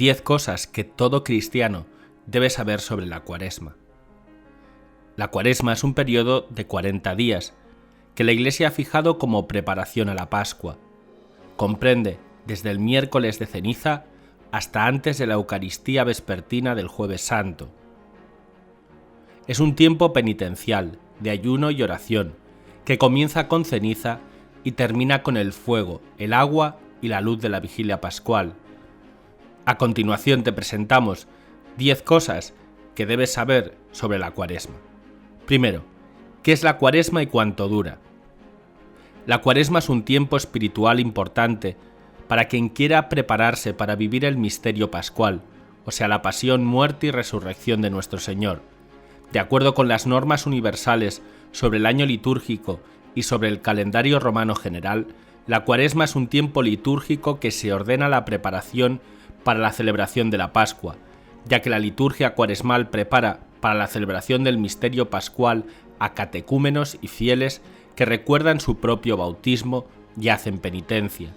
10 cosas que todo cristiano debe saber sobre la Cuaresma. La Cuaresma es un periodo de 40 días que la Iglesia ha fijado como preparación a la Pascua. Comprende desde el miércoles de ceniza hasta antes de la Eucaristía vespertina del Jueves Santo. Es un tiempo penitencial, de ayuno y oración, que comienza con ceniza y termina con el fuego, el agua y la luz de la vigilia pascual. A continuación te presentamos 10 cosas que debes saber sobre la Cuaresma. Primero, ¿qué es la Cuaresma y cuánto dura? La Cuaresma es un tiempo espiritual importante para quien quiera prepararse para vivir el misterio pascual, o sea, la pasión, muerte y resurrección de nuestro Señor. De acuerdo con las normas universales sobre el año litúrgico y sobre el calendario romano general, la Cuaresma es un tiempo litúrgico que se ordena la preparación para la celebración de la Pascua, ya que la liturgia cuaresmal prepara para la celebración del misterio pascual a catecúmenos y fieles que recuerdan su propio bautismo y hacen penitencia.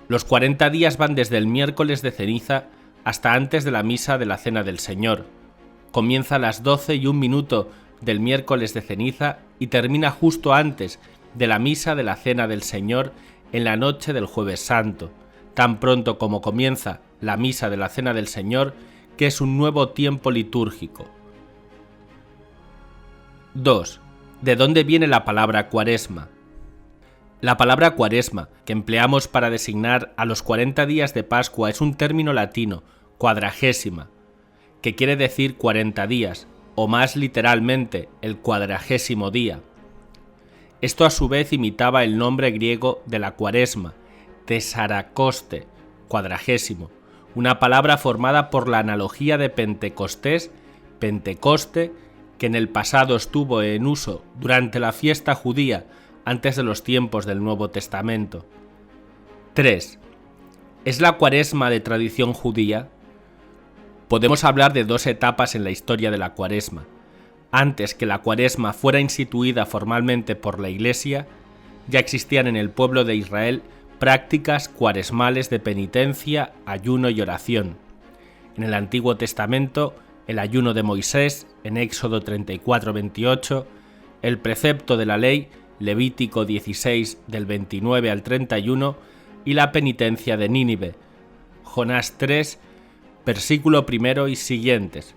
Los 40 días van desde el miércoles de ceniza hasta antes de la misa de la Cena del Señor. Comienza a las 12:01 del miércoles de ceniza y termina justo antes de la misa de la Cena del Señor en la noche del Jueves Santo, tan pronto como comienza la misa de la Cena del Señor, que es un nuevo tiempo litúrgico. 2. ¿De dónde viene la palabra Cuaresma? La palabra Cuaresma, que empleamos para designar a los 40 días de Pascua, es un término latino, quadragésima, que quiere decir 40 días, o más literalmente, el 40º día. Esto a su vez imitaba el nombre griego de la Cuaresma, tesaracoste, 40º, una palabra formada por la analogía de Pentecostés, Pentecoste, que en el pasado estuvo en uso durante la fiesta judía antes de los tiempos del Nuevo Testamento. 3. ¿Es la Cuaresma de tradición judía? Podemos hablar de dos etapas en la historia de la Cuaresma. Antes que la Cuaresma fuera instituida formalmente por la Iglesia, ya existían en el pueblo de Israel prácticas cuaresmales de penitencia, ayuno y oración. En el Antiguo Testamento, el ayuno de Moisés, en Éxodo 34:28, el precepto de la ley, Levítico 16 del 29 al 31, y la penitencia de Nínive, Jonás 3, versículo 1 y siguientes.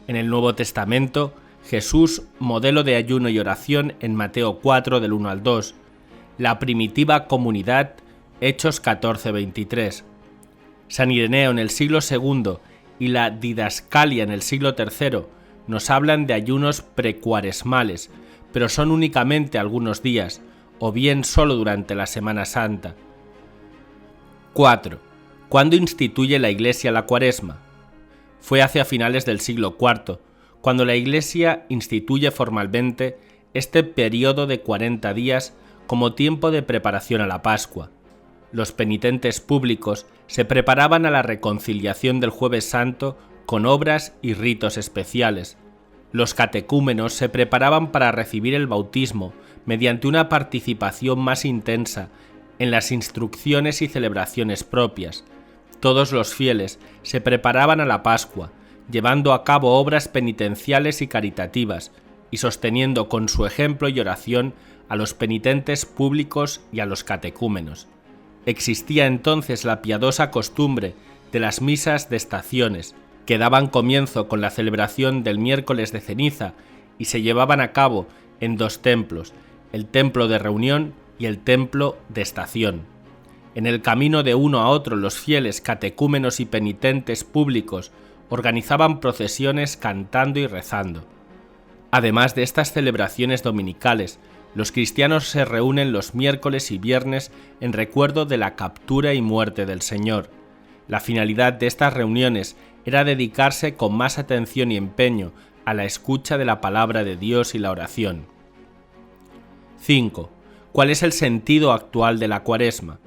En el Nuevo Testamento, Jesús, modelo de ayuno y oración en Mateo 4 del 1 al 2, la primitiva comunidad, Hechos 14:23. San Ireneo en el siglo II y la Didascalia en el siglo III nos hablan de ayunos precuaresmales, pero son únicamente algunos días, o bien solo durante la Semana Santa. 4. ¿Cuándo instituye la Iglesia la Cuaresma? Fue hacia finales del siglo IV, cuando la Iglesia instituye formalmente este periodo de 40 días como tiempo de preparación a la Pascua. Los penitentes públicos se preparaban a la reconciliación del Jueves Santo con obras y ritos especiales. Los catecúmenos se preparaban para recibir el bautismo mediante una participación más intensa en las instrucciones y celebraciones propias. Todos los fieles se preparaban a la Pascua, llevando a cabo obras penitenciales y caritativas, y sosteniendo con su ejemplo y oración a los penitentes públicos y a los catecúmenos. Existía entonces la piadosa costumbre de las misas de estaciones, que daban comienzo con la celebración del miércoles de ceniza y se llevaban a cabo en dos templos, el templo de reunión y el templo de estación. En el camino de uno a otro, los fieles catecúmenos y penitentes públicos organizaban procesiones cantando y rezando. Además de estas celebraciones dominicales, los cristianos se reúnen los miércoles y viernes en recuerdo de la captura y muerte del Señor. La finalidad de estas reuniones era dedicarse con más atención y empeño a la escucha de la palabra de Dios y la oración. 5. ¿Cuál es el sentido actual de la Cuaresma?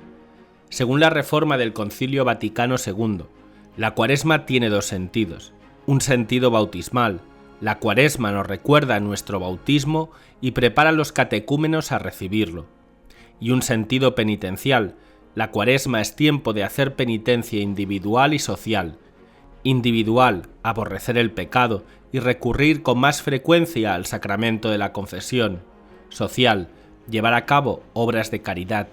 Según la reforma del Concilio Vaticano II, la Cuaresma tiene dos sentidos. Un sentido bautismal. La Cuaresma nos recuerda nuestro bautismo y prepara a los catecúmenos a recibirlo. Y un sentido penitencial. La Cuaresma es tiempo de hacer penitencia individual y social. Individual, aborrecer el pecado y recurrir con más frecuencia al sacramento de la confesión. Social, llevar a cabo obras de caridad.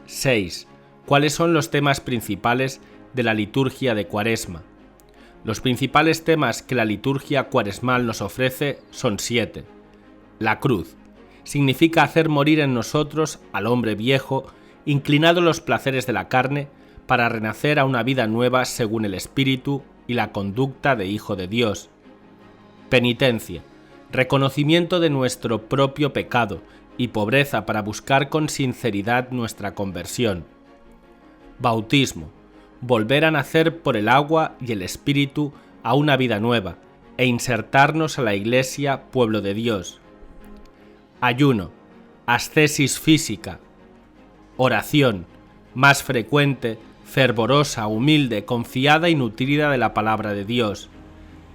6. ¿Cuáles son los temas principales de la liturgia de Cuaresma? Los principales temas que la liturgia cuaresmal nos ofrece son 7. La cruz. Significa hacer morir en nosotros al hombre viejo, inclinado a los placeres de la carne, para renacer a una vida nueva según el Espíritu y la conducta de Hijo de Dios. Penitencia. Reconocimiento de nuestro propio pecado y pobreza para buscar con sinceridad nuestra conversión. Bautismo. Volver a nacer por el agua y el Espíritu a una vida nueva e insertarnos a la Iglesia, pueblo de Dios. Ayuno. Ascesis física. Oración. Más frecuente, fervorosa, humilde, confiada y nutrida de la palabra de Dios.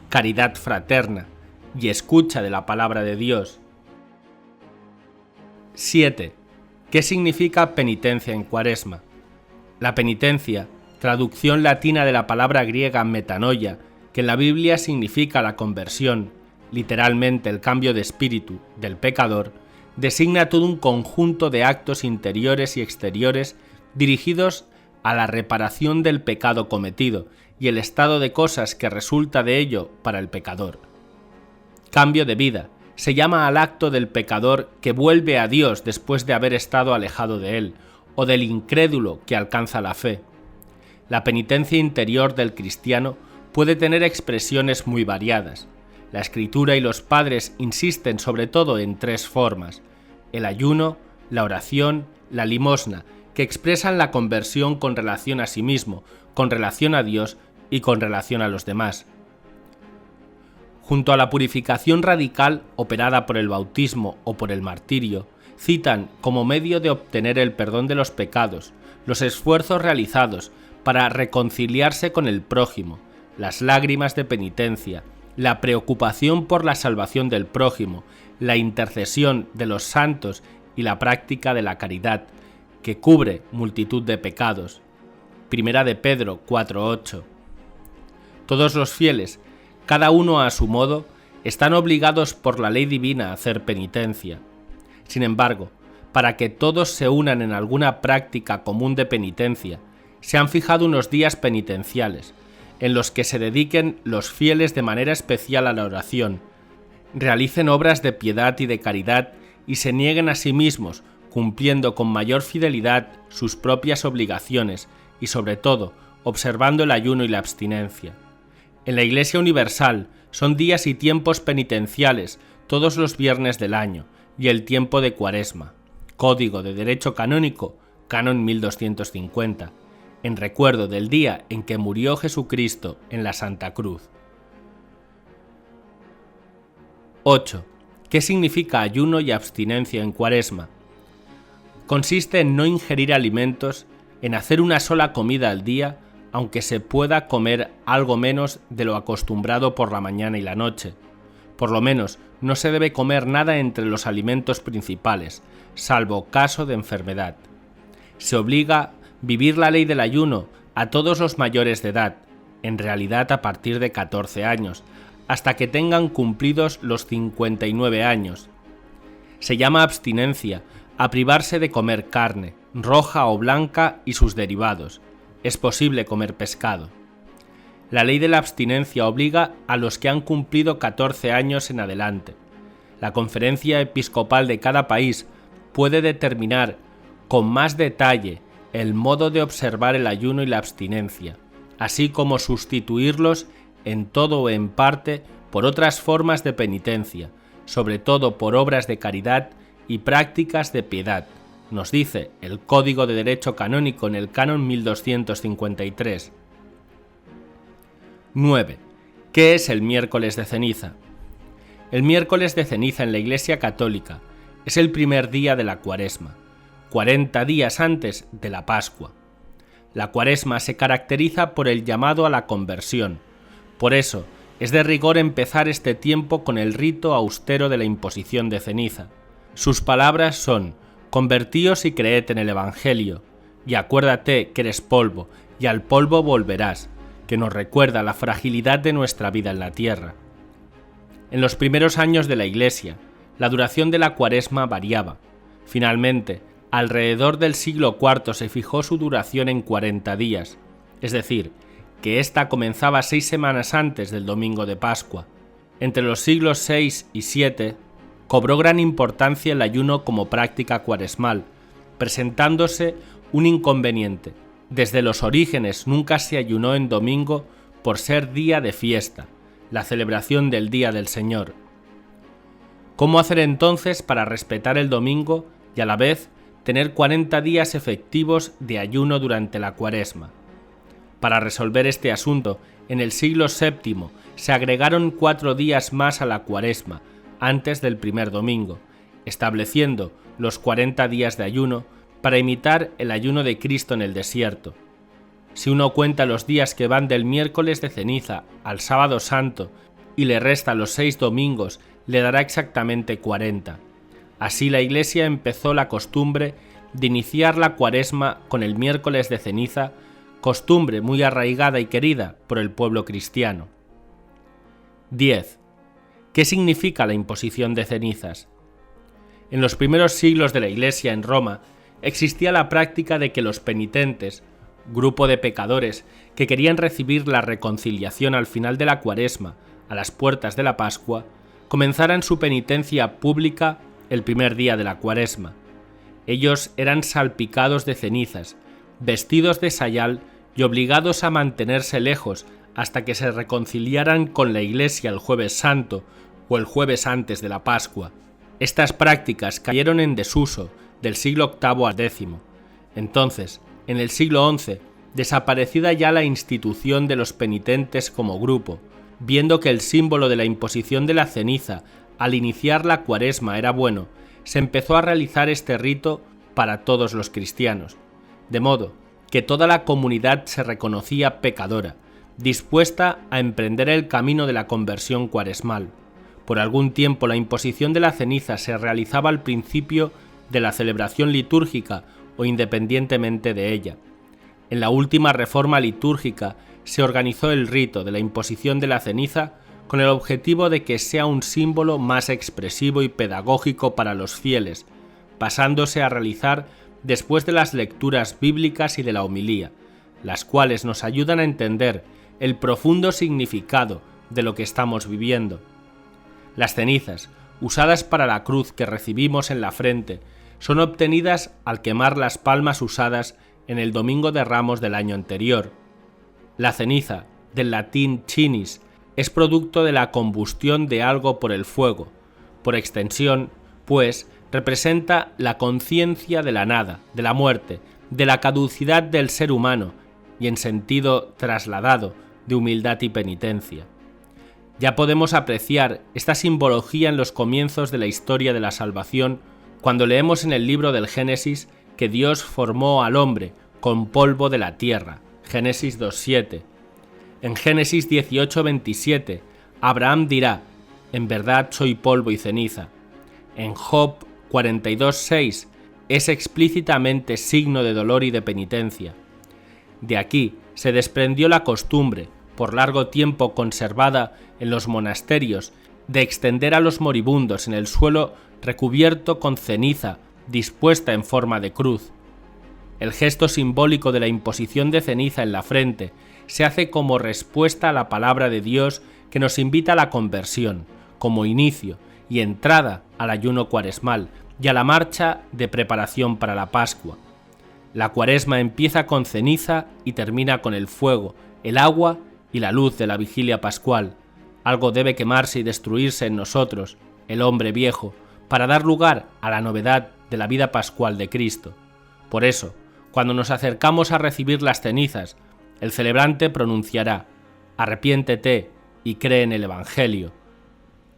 Caridad fraterna y escucha de la palabra de Dios. 7. ¿Qué significa penitencia en Cuaresma? La penitencia, traducción latina de la palabra griega metanoia, que en la Biblia significa la conversión, literalmente el cambio de espíritu del pecador, designa todo un conjunto de actos interiores y exteriores dirigidos a la reparación del pecado cometido y el estado de cosas que resulta de ello para el pecador. Cambio de vida. Se llama al acto del pecador que vuelve a Dios después de haber estado alejado de Él, o del incrédulo que alcanza la fe. La penitencia interior del cristiano puede tener expresiones muy variadas. La Escritura y los padres insisten sobre todo en 3 formas: el ayuno, la oración, la limosna, que expresan la conversión con relación a sí mismo, con relación a Dios y con relación a los demás. Junto a la purificación radical operada por el bautismo o por el martirio, citan como medio de obtener el perdón de los pecados, los esfuerzos realizados para reconciliarse con el prójimo, las lágrimas de penitencia, la preocupación por la salvación del prójimo, la intercesión de los santos y la práctica de la caridad, que cubre multitud de pecados. Primera de Pedro 4:8. Todos los fieles, cada uno a su modo, están obligados por la ley divina a hacer penitencia. Sin embargo, para que todos se unan en alguna práctica común de penitencia, se han fijado unos días penitenciales, en los que se dediquen los fieles de manera especial a la oración, realicen obras de piedad y de caridad y se nieguen a sí mismos, cumpliendo con mayor fidelidad sus propias obligaciones y, sobre todo, observando el ayuno y la abstinencia. En la Iglesia Universal son días y tiempos penitenciales todos los viernes del año y el tiempo de Cuaresma. Código de Derecho Canónico, Canon 1250, en recuerdo del día en que murió Jesucristo en la Santa Cruz. 8. ¿Qué significa ayuno y abstinencia en Cuaresma? Consiste en no ingerir alimentos, en hacer una sola comida al día, aunque se pueda comer algo menos de lo acostumbrado por la mañana y la noche. Por lo menos, no se debe comer nada entre los alimentos principales, salvo caso de enfermedad. Se obliga a vivir la ley del ayuno a todos los mayores de edad, en realidad a partir de 14 años, hasta que tengan cumplidos los 59 años. Se llama abstinencia a privarse de comer carne, roja o blanca y sus derivados. Es posible comer pescado. La ley de la abstinencia obliga a los que han cumplido 14 años en adelante. La conferencia episcopal de cada país puede determinar con más detalle el modo de observar el ayuno y la abstinencia, así como sustituirlos en todo o en parte por otras formas de penitencia, sobre todo por obras de caridad y prácticas de piedad, nos dice el Código de Derecho Canónico en el Canon 1253. 9. ¿Qué es el miércoles de ceniza? El miércoles de ceniza en la Iglesia Católica es el primer día de la Cuaresma, 40 días antes de la Pascua. La Cuaresma se caracteriza por el llamado a la conversión. Por eso, es de rigor empezar este tiempo con el rito austero de la imposición de ceniza. Sus palabras son: convertíos y creed en el Evangelio, y acuérdate que eres polvo, y al polvo volverás, que nos recuerda la fragilidad de nuestra vida en la tierra. En los primeros años de la Iglesia, la duración de la Cuaresma variaba. Finalmente, alrededor del siglo IV se fijó su duración en 40 días, es decir, que ésta comenzaba 6 semanas antes del domingo de Pascua. Entre los siglos VI y VII, cobró gran importancia el ayuno como práctica cuaresmal, presentándose un inconveniente. Desde los orígenes nunca se ayunó en domingo por ser día de fiesta, la celebración del Día del Señor. ¿Cómo hacer entonces para respetar el domingo y a la vez tener 40 días efectivos de ayuno durante la Cuaresma? Para resolver este asunto, en el siglo VII se agregaron 4 días más a la Cuaresma, antes del primer domingo, estableciendo los 40 días de ayuno para imitar el ayuno de Cristo en el desierto. Si uno cuenta los días que van del miércoles de ceniza al sábado santo y le resta los 6 domingos, le dará exactamente 40. Así la Iglesia empezó la costumbre de iniciar la Cuaresma con el miércoles de ceniza, costumbre muy arraigada y querida por el pueblo cristiano. 10. ¿Qué significa la imposición de cenizas? En los primeros siglos de la Iglesia en Roma existía la práctica de que los penitentes, grupo de pecadores que querían recibir la reconciliación al final de la Cuaresma, a las puertas de la Pascua, comenzaran su penitencia pública el primer día de la Cuaresma. Ellos eran salpicados de cenizas, vestidos de sayal y obligados a mantenerse lejos hasta que se reconciliaran con la Iglesia el Jueves Santo o el jueves antes de la Pascua. Estas prácticas cayeron en desuso del siglo VIII al X. Entonces, en el siglo XI, desaparecida ya la institución de los penitentes como grupo, viendo que el símbolo de la imposición de la ceniza al iniciar la Cuaresma era bueno, se empezó a realizar este rito para todos los cristianos, de modo que toda la comunidad se reconocía pecadora, dispuesta a emprender el camino de la conversión cuaresmal. Por algún tiempo la imposición de la ceniza se realizaba al principio de la celebración litúrgica o independientemente de ella. En la última reforma litúrgica se organizó el rito de la imposición de la ceniza con el objetivo de que sea un símbolo más expresivo y pedagógico para los fieles, pasándose a realizar después de las lecturas bíblicas y de la homilía, las cuales nos ayudan a entender el profundo significado de lo que estamos viviendo. Las cenizas, usadas para la cruz que recibimos en la frente, son obtenidas al quemar las palmas usadas en el Domingo de Ramos del año anterior. La ceniza, del latín cinis, es producto de la combustión de algo por el fuego. Por extensión, pues, representa la conciencia de la nada, de la muerte, de la caducidad del ser humano y, en sentido trasladado, de humildad y penitencia. Ya podemos apreciar esta simbología en los comienzos de la historia de la salvación cuando leemos en el libro del Génesis que Dios formó al hombre con polvo de la tierra, Génesis 2:7. En Génesis 18:27, Abraham dirá: «En verdad soy polvo y ceniza». En Job 42:6 es explícitamente signo de dolor y de penitencia. De aquí se desprendió la costumbre, por largo tiempo conservada en los monasterios, de extender a los moribundos en el suelo recubierto con ceniza dispuesta en forma de cruz. El gesto simbólico de la imposición de ceniza en la frente se hace como respuesta a la palabra de Dios que nos invita a la conversión, como inicio y entrada al ayuno cuaresmal y a la marcha de preparación para la Pascua. La Cuaresma empieza con ceniza y termina con el fuego, el agua y la luz de la vigilia pascual. Algo debe quemarse y destruirse en nosotros, el hombre viejo, para dar lugar a la novedad de la vida pascual de Cristo. Por eso, cuando nos acercamos a recibir las cenizas, el celebrante pronunciará: «Arrepiéntete y cree en el Evangelio»,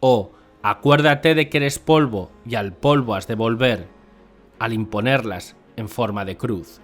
o «Acuérdate de que eres polvo y al polvo has de volver», al imponerlas en forma de cruz.